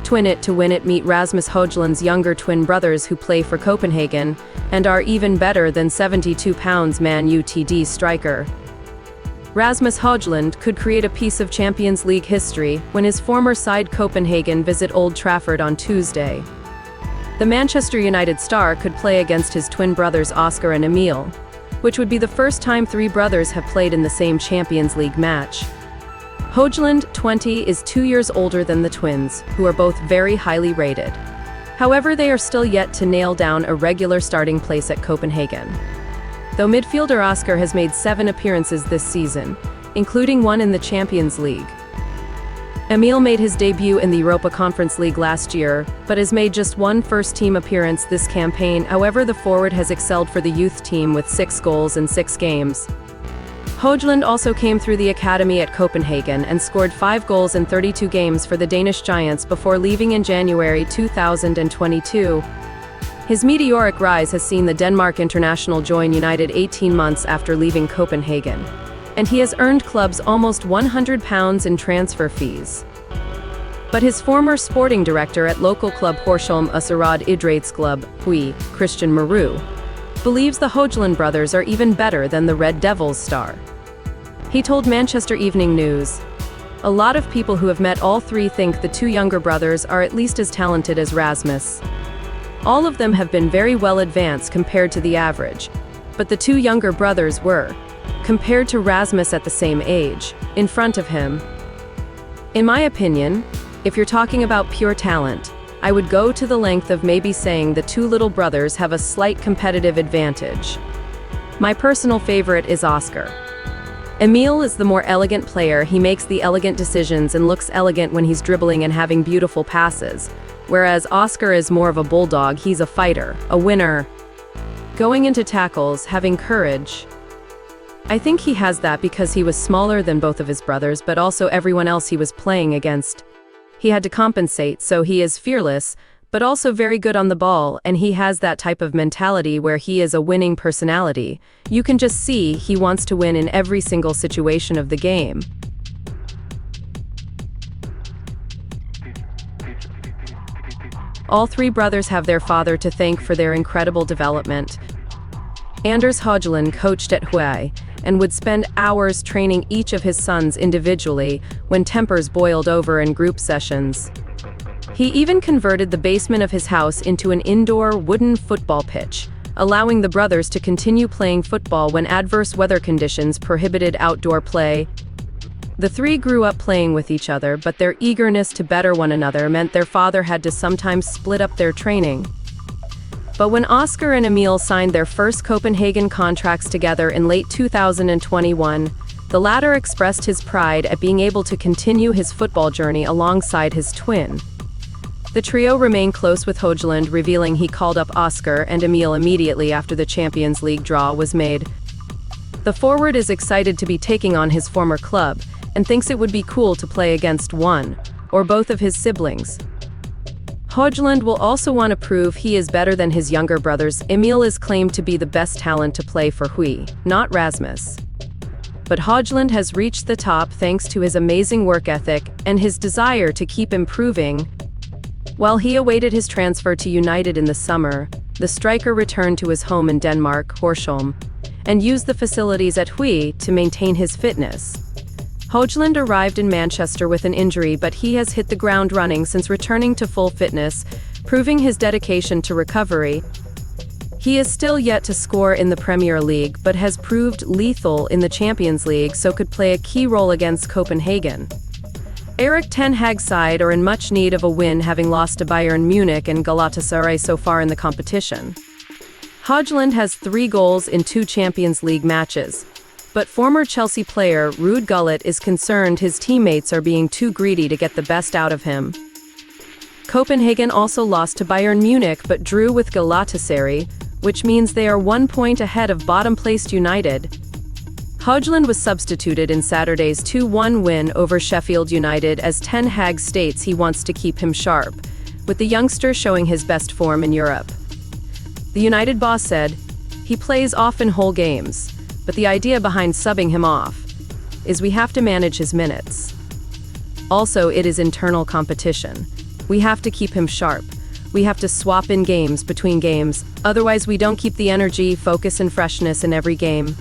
Twin It to Win It meet Rasmus Hojlund's younger twin brothers who play for Copenhagen and are even better than 72 pounds Man Utd striker. Rasmus Hojlund could create a piece of Champions League history when his former side Copenhagen visit Old Trafford on Tuesday. The Manchester United star could play against his twin brothers Oscar and Emil, which would be the first time three brothers have played in the same Champions League match. Hojlund, 20, is 2 years older than the twins, who are both very highly rated. However, they are still yet to nail down a regular starting place at Copenhagen. Though midfielder Oscar has made 7 appearances this season, including one in the Champions League. Emil made his debut in the Europa Conference League last year, but has made just one first-team appearance this campaign. However, the forward has excelled for the youth team with 6 goals in 6 games. Hojlund also came through the academy at Copenhagen and scored 5 goals in 32 games for the Danish Giants before leaving in January 2022. His meteoric rise has seen the Denmark international join United 18 months after leaving Copenhagen, and he has earned clubs almost £100 in transfer fees. But his former sporting director at local club Horsholm Usarad Idrætsklub, Hui, Christian Maru, believes the Hojlund brothers are even better than the Red Devils star. He told Manchester Evening News, "A lot of people who have met all three think the 2 younger brothers are at least as talented as Rasmus. All of them have been very well advanced compared to the average, but the 2 younger brothers were, compared to Rasmus at the same age, in front of him. In my opinion, if you're talking about pure talent, I would go to the length of maybe saying the 2 little brothers have a slight competitive advantage. My personal favorite is Oscar. Emil is the more elegant player. He makes the elegant decisions and looks elegant when he's dribbling and having beautiful passes, whereas Oscar is more of a bulldog. He's a fighter, a winner, going into tackles, having courage. I think he has that because he was smaller than both of his brothers, but also everyone else he was playing against. He had to compensate, so he is fearless, but also very good on the ball, and he has that type of mentality where he is a winning personality. You can just see he wants to win in every single situation of the game. All 3 brothers have their father to thank for their incredible development. Anders Hojlund coached at Hui and would spend hours training each of his sons individually when tempers boiled over in group sessions. He even converted the basement of his house into an indoor wooden football pitch, allowing the brothers to continue playing football when adverse weather conditions prohibited outdoor play. The 3 grew up playing with each other, but their eagerness to better one another meant their father had to sometimes split up their training. But when Oscar and Emil signed their first Copenhagen contracts together in late 2021, the latter expressed his pride at being able to continue his football journey alongside his twin. The trio remained close with Hojlund, revealing he called up Oscar and Emil immediately after the Champions League draw was made. The forward is excited to be taking on his former club and thinks it would be cool to play against one or both of his siblings. Hojlund will also want to prove he is better than his younger brothers. Emil is claimed to be the best talent to play for Hui, not Rasmus. But Hojlund has reached the top thanks to his amazing work ethic and his desire to keep improving. While he awaited his transfer to United in the summer, the striker returned to his home in Denmark, Horsholm, and used the facilities at Hui to maintain his fitness. Hojlund arrived in Manchester with an injury, but he has hit the ground running since returning to full fitness, proving his dedication to recovery. He is still yet to score in the Premier League, but has proved lethal in the Champions League, so could play a key role against Copenhagen. Erik ten Hag's side are in much need of a win, having lost to Bayern Munich and Galatasaray so far in the competition. Hojlund has 3 goals in 2 Champions League matches. But former Chelsea player Ruud Gullit is concerned his teammates are being too greedy to get the best out of him. Copenhagen also lost to Bayern Munich but drew with Galatasaray, which means they are 1 point ahead of bottom-placed United. Hojlund was substituted in Saturday's 2-1 win over Sheffield United as Ten Hag states he wants to keep him sharp, with the youngster showing his best form in Europe. The United boss said, "He plays often whole games. But the idea behind subbing him off is we have to manage his minutes. Also, it is internal competition. We have to keep him sharp. We have to swap in games between games, otherwise we don't keep the energy, focus and freshness in every game.